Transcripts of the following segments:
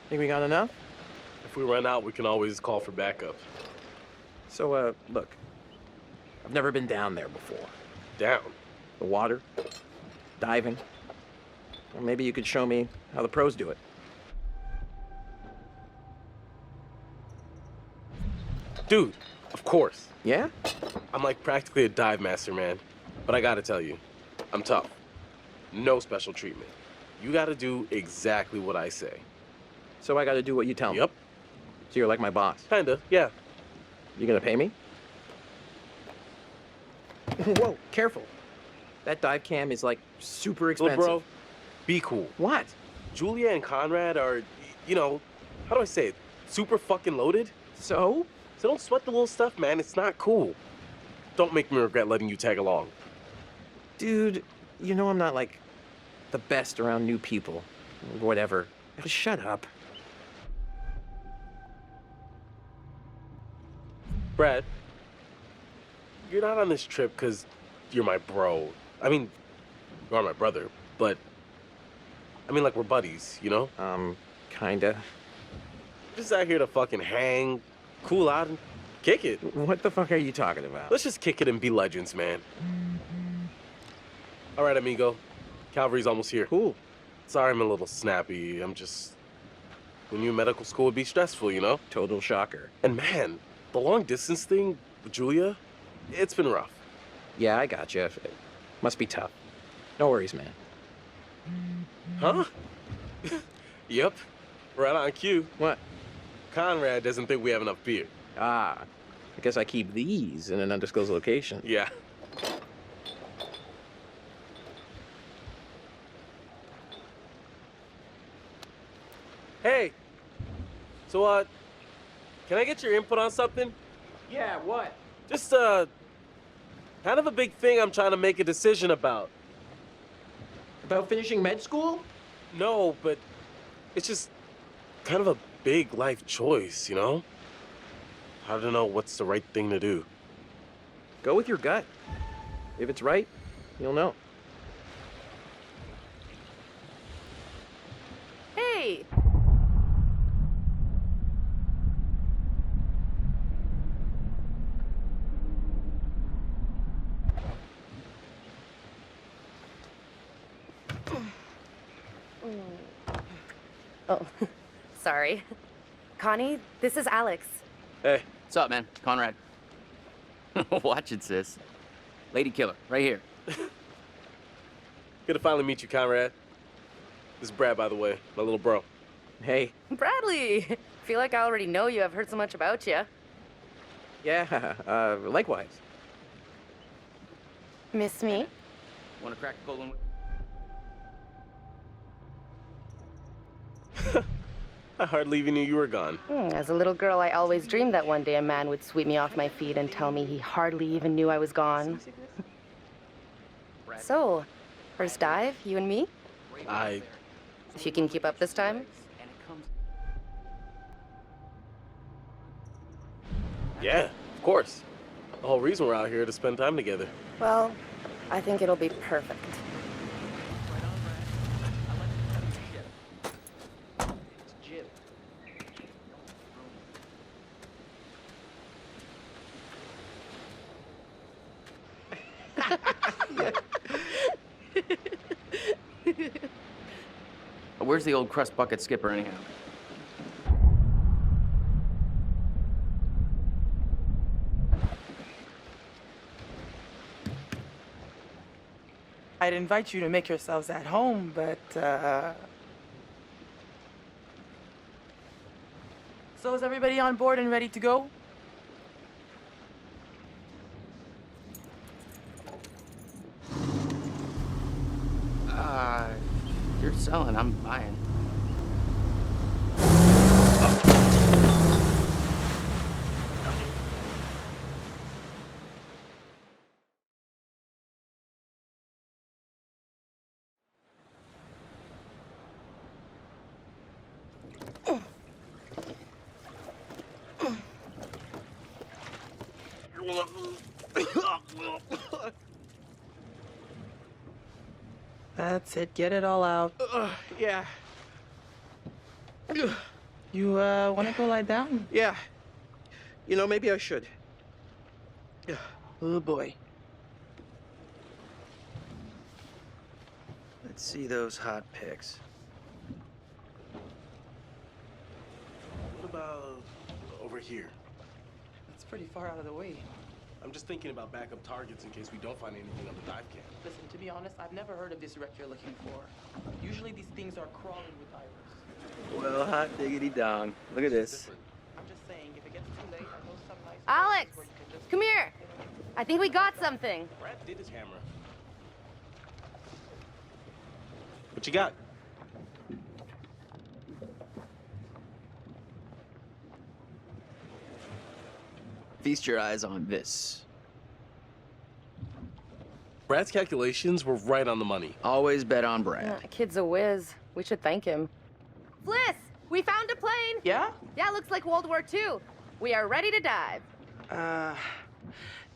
Think we got enough? If we run out, we can always call for backup. So, look. I've never been down there before. Down? The water, diving. Or maybe you could show me how the pros do it. Dude, of course. Yeah? I'm like practically a dive master, man. But I gotta tell you, I'm tough. No special treatment. You gotta do exactly what I say. So I gotta do what you tell me? Yep. So you're like my boss? Kinda, yeah. You gonna pay me? Whoa, careful. That dive cam is like super expensive. Little bro, be cool. What? Julia and Conrad are, you know, how do I say it? Super fucking loaded. So? So don't sweat the little stuff, man. It's not cool. Don't make me regret letting you tag along. Dude, you know I'm not like the best around new people. Whatever. Just shut up. Brad, you're not on this trip because you're my bro. I mean, you are my brother, but I mean, like, we're buddies, you know? Kinda. Just out here to fucking hang, cool out, and kick it. What the fuck are you talking about? Let's just kick it and be legends, man. All right, amigo. Calvary's almost here. Cool. Sorry I'm a little snappy. I'm just... When you in medical school would be stressful, you know? Total shocker. And man, the long distance thing with Julia, it's been rough. Yeah, I gotcha. It must be tough. No worries, man. Huh? Yep. Right on cue. What? Conrad doesn't think we have enough beer. Ah, I guess I keep these in an undisclosed location. Yeah. Hey. So, can I get your input on something? Yeah, what? Just, kind of a big thing I'm trying to make a decision about. About finishing med school? No, but it's just kind of a big life choice, you know? I don't know what's the right thing to do. Go with your gut. If it's right, you'll know. Hey! Oh, sorry. Connie, this is Alex. Hey. What's up, man? Conrad. Watch it, sis. Lady killer, right here. Good to finally meet you, Conrad. This is Brad, by the way, my little bro. Hey. Bradley! Feel like I already know you. I've heard so much about you. Yeah, likewise. Miss me? Want to crack a cold one? I hardly even knew you were gone. As a little girl, I always dreamed that one day a man would sweep me off my feet and tell me he hardly even knew I was gone. So, first dive, you and me? If you can keep up this time? Yeah, of course. The whole reason we're out here to spend time together. Well, I think it'll be perfect. Where's the old crust bucket skipper, anyhow? I'd invite you to make yourselves at home, but, So is everybody on board and ready to go? You're selling, I'm buying. That's it, get it all out. Yeah. You, wanna go lie down? Yeah. You know, maybe I should. Yeah. Oh, boy. Let's see those hot pics. What about over here? It's pretty far out of the way. I'm just thinking about backup targets in case we don't find anything on the dive cam. Listen, to be honest, I've never heard of this wreck you're looking for. Usually these things are crawling with divers. Well, hot diggity dong. Look at this. Different. I'm just saying, if it gets too late, I know some nice Alex, places where you can just... come here. I think we got something. Brad did his hammer. What you got? Feast your eyes on this. Brad's calculations were right on the money. Always bet on Brad. Kid's a whiz. We should thank him. Fliss, we found a plane. Yeah? Yeah, looks like World War II. We are ready to dive.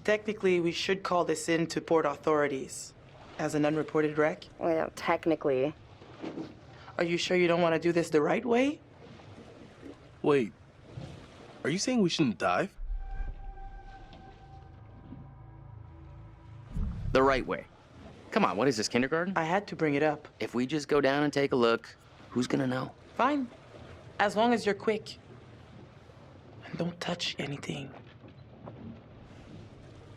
Technically, we should call this in to port authorities as an unreported wreck. Well, technically. Are you sure you don't want to do this the right way? Wait, are you saying we shouldn't dive? The right way. Come on, what is this, kindergarten? I had to bring it up. If we just go down and take a look, who's gonna know? Fine. As long as you're quick. And don't touch anything.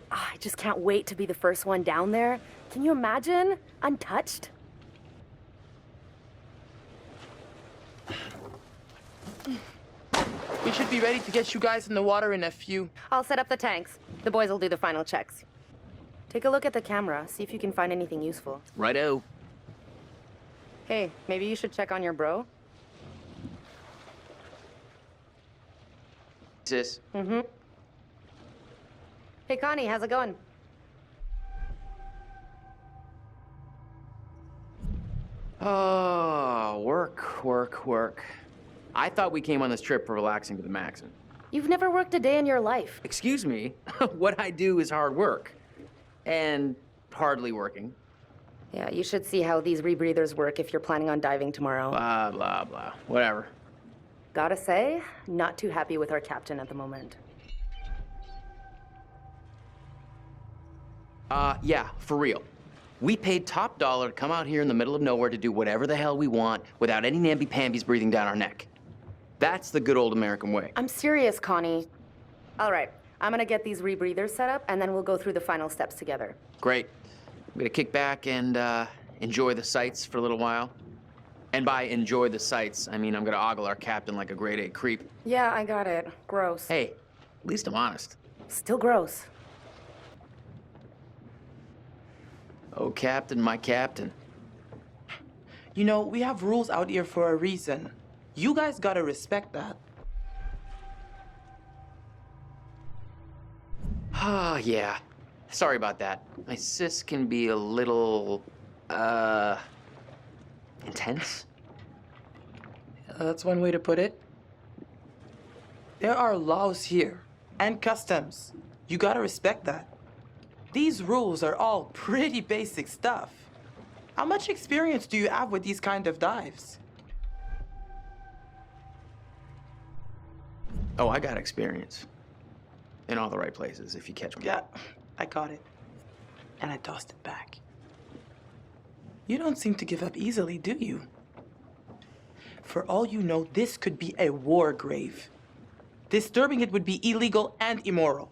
I just can't wait to be the first one down there. Can you imagine? Untouched? We should be ready to get you guys in the water in a few. I'll set up the tanks. The boys will do the final checks. Take a look at the camera. See if you can find anything useful. Righto. Hey, maybe you should check on your bro. Sis. Mm-hmm. Hey, Connie, how's it going? Oh, work. I thought we came on this trip for relaxing to the maximum. You've never worked a day in your life. Excuse me, what I do is hard work. And hardly working. Yeah, you should see how these rebreathers work if you're planning on diving tomorrow. Blah, blah, blah. Whatever. Gotta say, not too happy with our captain at the moment. Yeah, for real. We paid top dollar to come out here in the middle of nowhere to do whatever the hell we want without any namby-pambies breathing down our neck. That's the good old American way. I'm serious, Connie. All right, I'm gonna get these rebreathers set up, and then we'll go through the final steps together. Great. I'm gonna kick back and enjoy the sights for a little while. And by enjoy the sights, I mean I'm gonna ogle our captain like a grade A creep. Yeah, I got it. Gross. Hey, at least I'm honest. Still gross. Oh, Captain, my captain. You know, we have rules out here for a reason. You guys gotta respect that. Ah, yeah. Sorry about that. My sis can be a little, intense. That's one way to put it. There are laws here and customs. You gotta respect that. These rules are all pretty basic stuff. How much experience do you have with these kind of dives? Oh, I got experience. In all the right places, if you catch me. Yeah, I got it. And I tossed it back. You don't seem to give up easily, do you? For all you know, this could be a war grave. Disturbing it would be illegal and immoral.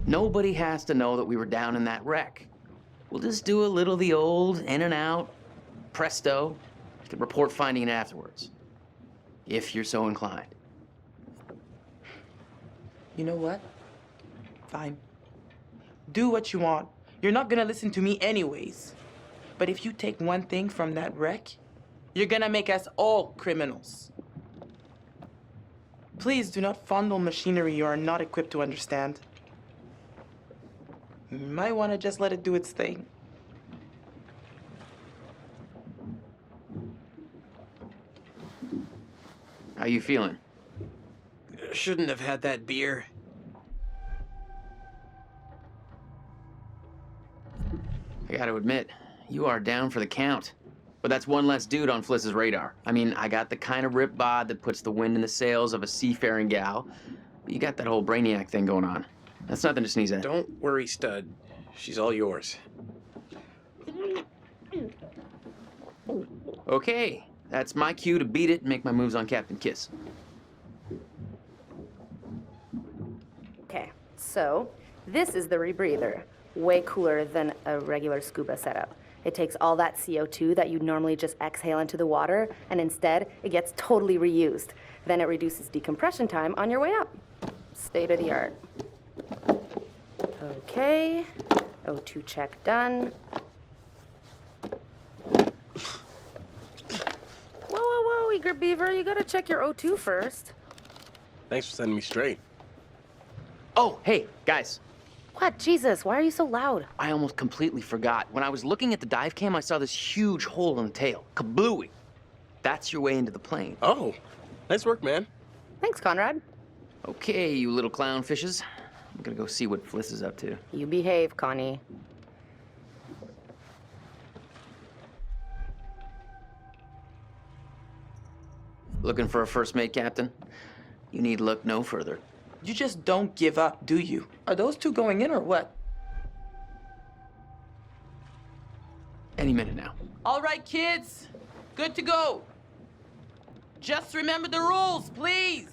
Nobody has to know that we were down in that wreck. We'll just do a little of the old in and out. Presto. You can report finding it afterwards. If you're so inclined. You know what? Fine. Do what you want. You're not gonna listen to me anyways. But if you take one thing from that wreck, you're gonna make us all criminals. Please do not fondle machinery you are not equipped to understand. You might want to just let it do its thing. How you feeling? Shouldn't have had that beer. I gotta admit, you are down for the count. But that's one less dude on Fliss's radar. I mean, I got the kind of rip bod that puts the wind in the sails of a seafaring gal. But you got that whole brainiac thing going on. That's nothing to sneeze at. Don't worry, stud. She's all yours. Okay, that's my cue to beat it and make my moves on Captain Kiss. Okay, so this is the rebreather. Way cooler than a regular scuba setup. It takes all that CO2 that you'd normally just exhale into the water, and instead, it gets totally reused. Then it reduces decompression time on your way up. State of the art. Okay, O2 check done. Whoa, Eager Beaver, you gotta check your O2 first. Thanks for setting me straight. Oh, hey, guys. What? Jesus, why are you so loud? I almost completely forgot. When I was looking at the dive cam, I saw this huge hole in the tail. Kablooey. That's your way into the plane. Oh, nice work, man. Thanks, Conrad. Okay, you little clownfishes. I'm gonna go see what Fliss is up to. You behave, Connie. Looking for a first mate, Captain? You need look no further. You just don't give up, do you? Are those two going in or what? Any minute now. All right, kids. Good to go. Just remember the rules, please.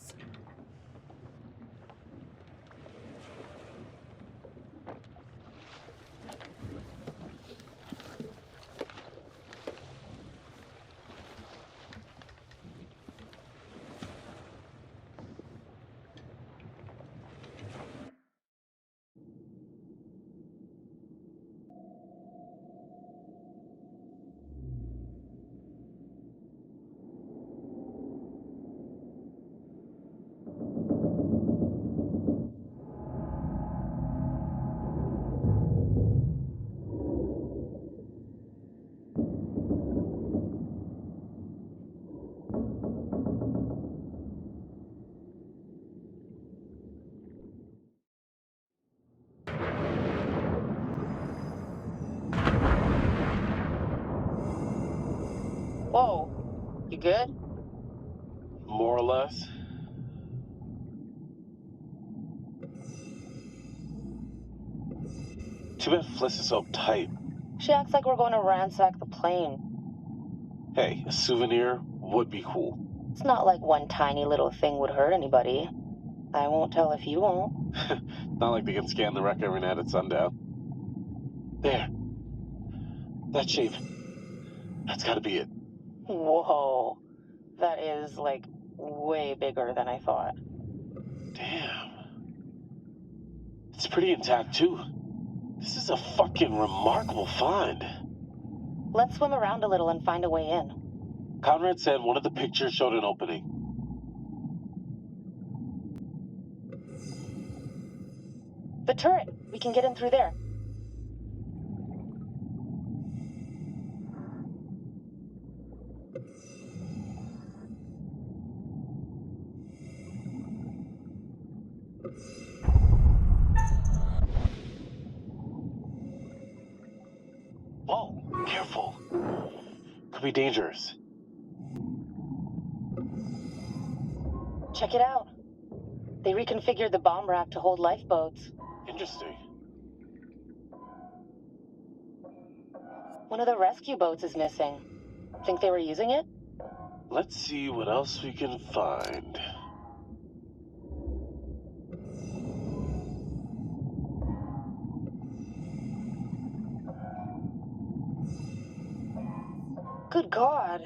Whoa, you good? More or less. Too bad Fliss is so uptight. She acts like we're going to ransack the plane. Hey, a souvenir would be cool. It's not like one tiny little thing would hurt anybody. I won't tell if you won't. Not like they can scan the wreck every night at sundown. There. That shape. That's gotta be it. Whoa. That is, like, way bigger than I thought. Damn. It's pretty intact, too. This is a fucking remarkable find. Let's swim around a little and find a way in. Conrad said one of the pictures showed an opening. The turret. We can get in through there. Whoa, careful. Could be dangerous. Check it out. They reconfigured the bomb rack to hold lifeboats. Interesting. One of the rescue boats is missing. Think they were using it? Let's see what else we can find. Good God.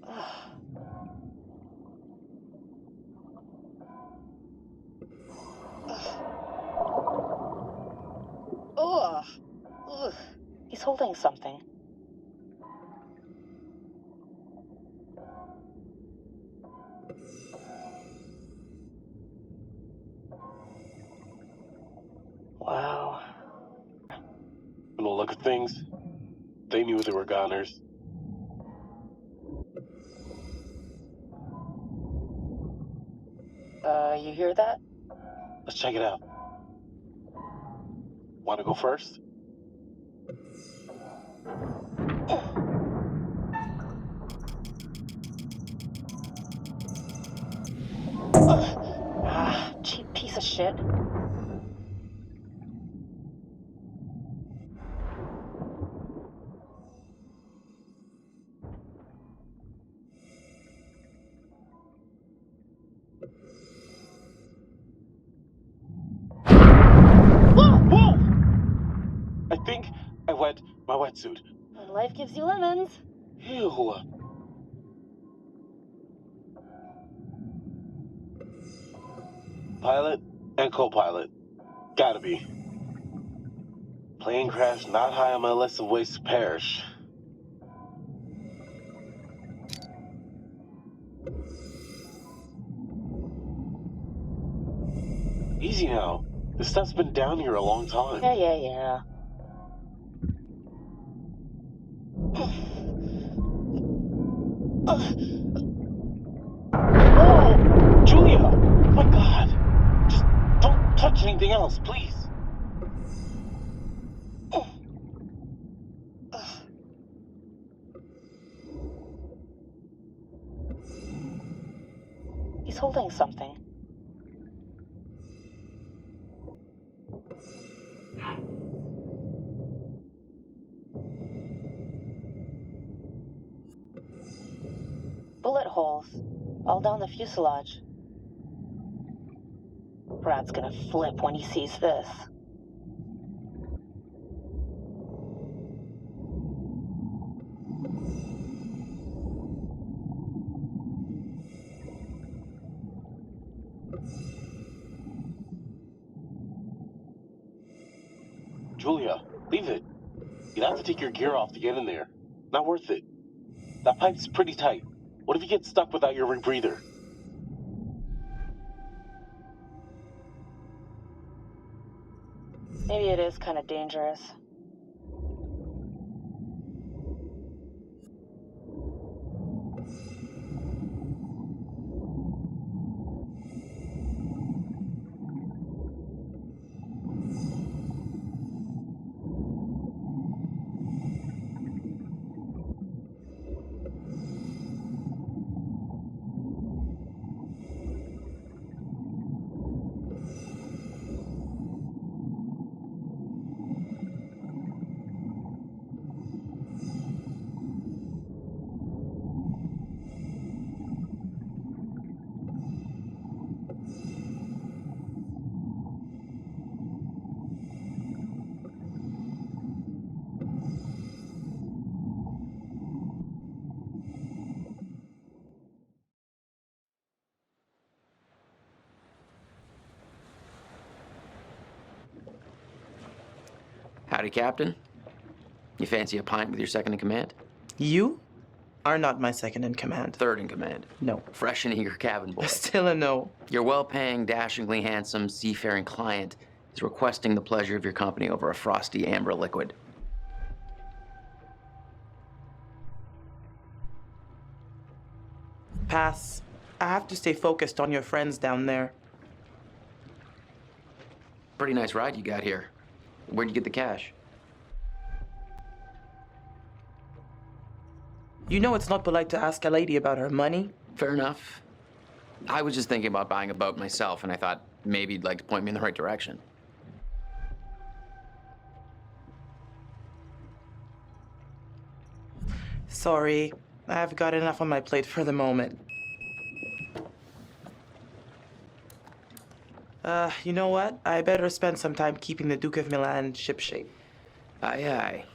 Ugh. Ugh. Ugh. He's holding something. Wow. From the look of things, they knew they were goners. You hear that? Let's check it out. Want to go first? shit. Whoa! I think I wet my wetsuit. Life gives you lemons. Ew. Pilot and co-pilot. Gotta be. Plane crash not high on my list of ways to perish. Easy now. This stuff's been down here a long time. Yeah. Oh! Julia! Oh my god! Just don't touch anything else, please. He's holding something. Bullet holes. All down the fuselage. Brad's gonna flip when he sees this. Julia, leave it. You'd have to take your gear off to get in there. Not worth it. That pipe's pretty tight. What if you get stuck without your rebreather? Maybe it is kind of dangerous. Howdy, Captain. You fancy a pint with your second in command? You are not my second in command. Third in command. No. Fresh and eager cabin boy. Still a no. Your well-paying, dashingly handsome, seafaring client is requesting the pleasure of your company over a frosty amber liquid. Pass. I have to stay focused on your friends down there. Pretty nice ride you got here. Where'd you get the cash? You know it's not polite to ask a lady about her money. Fair enough. I was just thinking about buying a boat myself, and I thought maybe you'd like to point me in the right direction. Sorry, I've got enough on my plate for the moment. You know what? I better spend some time keeping the Duke of Milan shipshape. Aye, aye.